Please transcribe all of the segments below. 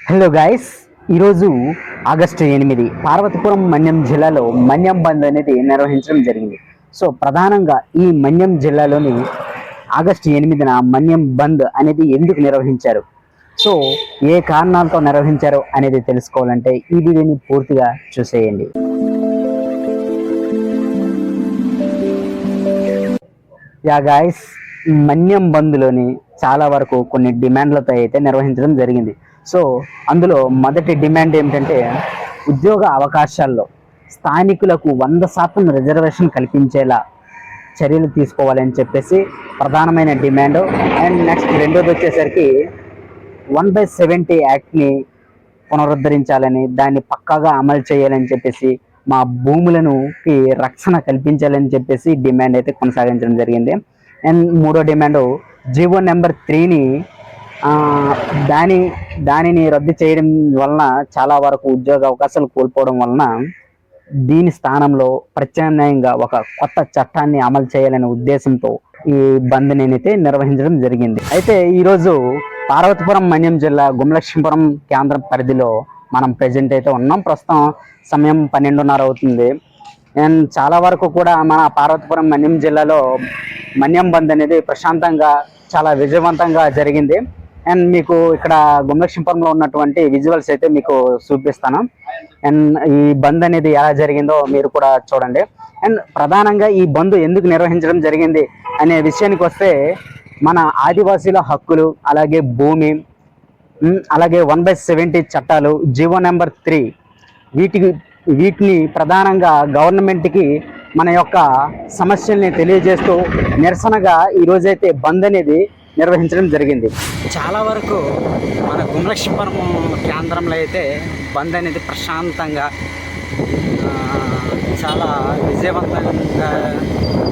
Hello guys, ఈరోజు August 8 Parvathipuram Manyam జిల్లాలో మన్యం బంద్ అనేది నిర్వహించడం జరిగింది. సో ప్రధానంగా ఈ మన్యం జిల్లాలోని ఆగస్టు 8న మన్యం బంద్ అనేది ఎందుకు నిర్వహించారు, సో ఏ కారణాలతో నిర్వహించారు అనేది తెలుసుకోవాలంటే ఈ వీడియోని పూర్తిగా చూసేయండి. యా గాయస్, మన్యం బంద్లోని చాలా వరకు కొన్ని డిమాండ్లతో అయితే నిర్వహించడం జరిగింది. సో అందులో మొదటి డిమాండ్ ఏమిటంటే ఉద్యోగ అవకాశాల్లో స్థానికులకు 100% రిజర్వేషన్ కల్పించేలా చర్యలు తీసుకోవాలని చెప్పేసి ప్రధానమైన డిమాండ్. అండ్ నెక్స్ట్ రెండోది వచ్చేసరికి 1/70 యాక్ట్ని పునరుద్ధరించాలని, దాన్ని పక్కాగా అమలు చేయాలని చెప్పేసి, మా భూములను రక్షణ కల్పించాలని చెప్పేసి డిమాండ్ అయితే కొనసాగించడం జరిగింది. అండ్ మూడో డిమాండ్ జీవో నెంబర్ 3ని దానిని రద్దు చేయడం వలన చాలా వరకు ఉద్యోగ అవకాశాలు కోల్పోవడం వలన దీని స్థానంలో ప్రత్యామ్నాయంగా ఒక కొత్త చట్టాన్ని అమలు చేయాలనే ఉద్దేశంతో ఈ బంద్ అయితే నిర్వహించడం జరిగింది. అయితే ఈరోజు పార్వతీపురం మన్యం జిల్లా గుమలక్ష్మీపురం కేంద్రం పరిధిలో మనం ప్రెజెంట్ అయితే ఉన్నాం. ప్రస్తుతం సమయం 12:30 అవుతుంది. అండ్ చాలా వరకు కూడా మన పార్వతీపురం మన్యం జిల్లాలో మన్యం బంద్ అనేది ప్రశాంతంగా చాలా విజయవంతంగా జరిగింది. అండ్ మీకు ఇక్కడ గుమలక్ష్మీపురంలో ఉన్నటువంటి విజువల్స్ అయితే మీకు చూపిస్తాను. అండ్ ఈ బంద్ అనేది ఎలా జరిగిందో మీరు కూడా చూడండి. అండ్ ప్రధానంగా ఈ బంద్ ఎందుకు నిర్వహించడం జరిగింది అనే విషయానికి వస్తే, మన ఆదివాసీల హక్కులు, అలాగే భూమి, అలాగే 1/70 చట్టాలు, జీవో నెంబర్ 3 వీటిని ప్రధానంగా గవర్నమెంట్కి మన యొక్క సమస్యల్ని తెలియజేస్తూ నిరసనగా ఈరోజైతే బంద్ అనేది నిర్వహించడం జరిగింది. చాలా వరకు మన గుమలక్ష్మీపురం కేంద్రంలో అయితే బంద్ అనేది ప్రశాంతంగా చాలా విజయవంతంగా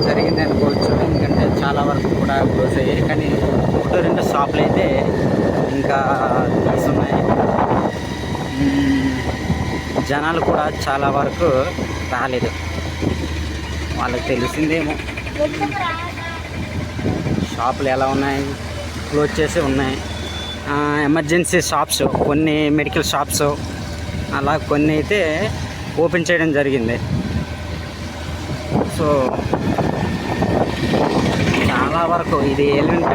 జరిగింది అనుకోవచ్చు. ఎందుకంటే చాలా వరకు కూడా క్లోజ్ అయ్యాయి, కానీ 1-2 షాపులు అయితే ఇంకా తీసున్నాయి. జనాలు కూడా చాలా వరకు రాలేదు, వాళ్ళకి తెలిసిందేమో. షాపులు ఎలా ఉన్నాయి, క్లోజ్ చేసి ఉన్నాయి. ఎమర్జెన్సీ షాప్స్, కొన్ని మెడికల్ షాప్స్, అలా కొన్ని అయితే ఓపెన్ చేయడం జరిగింది. సో చాలా వరకు ఇది ఎలిమెంట్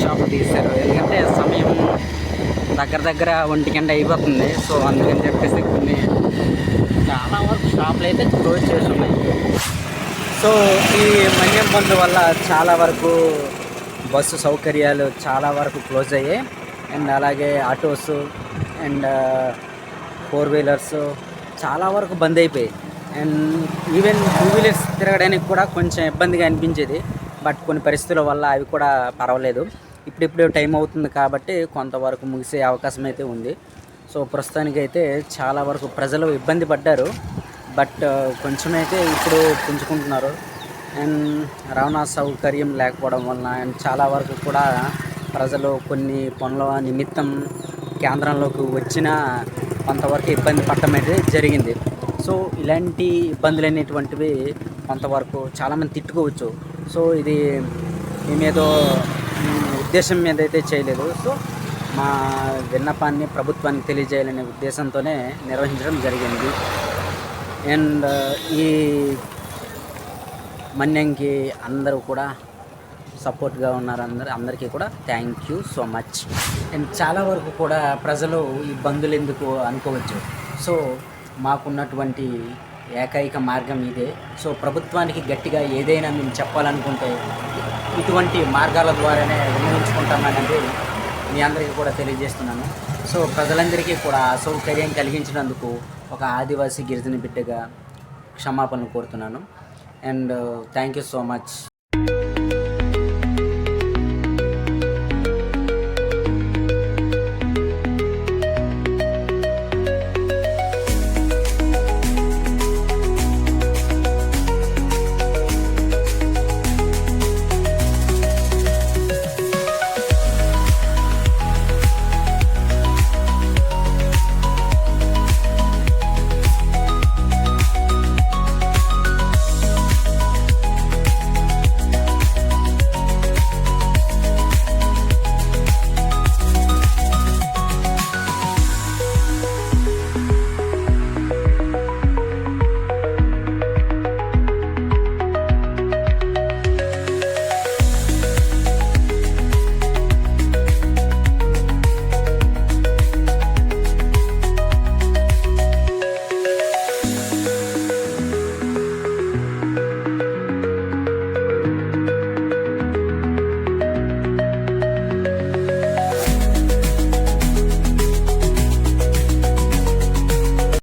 షాప్ తీశారు, ఎందుకంటే సమయం దగ్గర 1 గంట అయిపోతుంది. సో అందుకని చెప్పేసి కొన్ని చాలా వరకు షాపులు అయితే క్లోజ్ చేసి ఉన్నాయి. సో ఈ మన్యం బంద్ వల్ల చాలా వరకు బస్సు సౌకర్యాలు చాలా వరకు క్లోజ్ అయ్యాయి. అండ్ అలాగే ఆటోస్ అండ్ 4 వీలర్స్ చాలా వరకు బంద్ అయిపోయాయి. అండ్ ఈవెన్ 2 వీలర్స్ తిరగడానికి కూడా కొంచెం ఇబ్బందిగా అనిపించేది, బట్ కొన్ని పరిస్థితుల వల్ల అవి కూడా పర్వాలేదు. ఇప్పుడిప్పుడు టైం అవుతుంది కాబట్టి కొంతవరకు ముగిసే అవకాశం అయితే ఉంది. సో ప్రస్తుతానికైతే చాలా వరకు ప్రజలు ఇబ్బంది పడ్డారు, బట్ కొంచెం అయితే ఇప్పుడు పుంజుకుంటున్నారు. అండ్ రవాణా సౌకర్యం లేకపోవడం వలన అండ్ చాలా వరకు కూడా ప్రజలు కొన్ని పనుల నిమిత్తం కేంద్రంలోకి వచ్చిన కొంతవరకు ఇబ్బంది పడటం అయితే జరిగింది. సో ఇలాంటి ఇబ్బందులు అనేటువంటివి కొంతవరకు చాలామంది తిట్టుకోవచ్చు. సో ఇది మేమేదో ఉద్దేశం మీద అయితే చేయలేదు. సో మా విన్నపాన్ని ప్రభుత్వానికి తెలియజేయాలనే ఉద్దేశంతోనే నిర్వహించడం జరిగింది. అండ్ ఈ మన్యంకి అందరూ కూడా సపోర్ట్గా ఉన్నారు. అందరికీ కూడా thank you so much. And చాలా వరకు కూడా ప్రజలు ఈ బంధులు ఎందుకు అనుకోవచ్చు. సో మాకున్నటువంటి ఏకైక మార్గం ఇదే. సో ప్రభుత్వానికి గట్టిగా ఏదైనా మేము చెప్పాలనుకుంటే ఇటువంటి మార్గాల ద్వారానే వినియోగించుకుంటామనేది మీ అందరికీ కూడా తెలియజేస్తున్నాను. సో ప్రజలందరికీ కూడా అసౌకర్యం కలిగించినందుకు ఒక ఆదివాసీ గిరిజన బిడ్డగా క్షమాపణలు కోరుతున్నాను. And thank you so much.